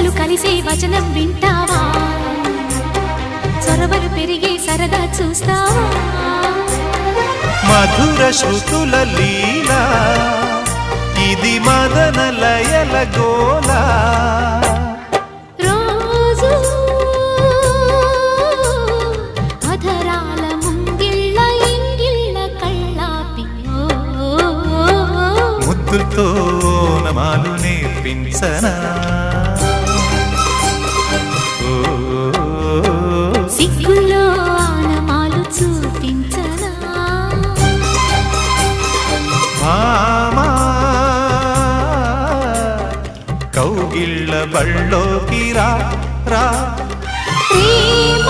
మనసులు కలిసే వచనం వింటావా చొరవలు పెరిగే సరదా చూస్తావా మధుర శృతుల లీలా ఇది మదన లయల గోలా రోజు అధరాల ముంగిళ్ళ ఇంగిళ్ళ కళ్ళాపి ముద్దులతో నమాలు నేర్పించనా సిగ్గుల్లో ఆనమాలు చూపించనా మామా కౌగిళ్ళ బళ్ళోకి రా రా ప్రేమ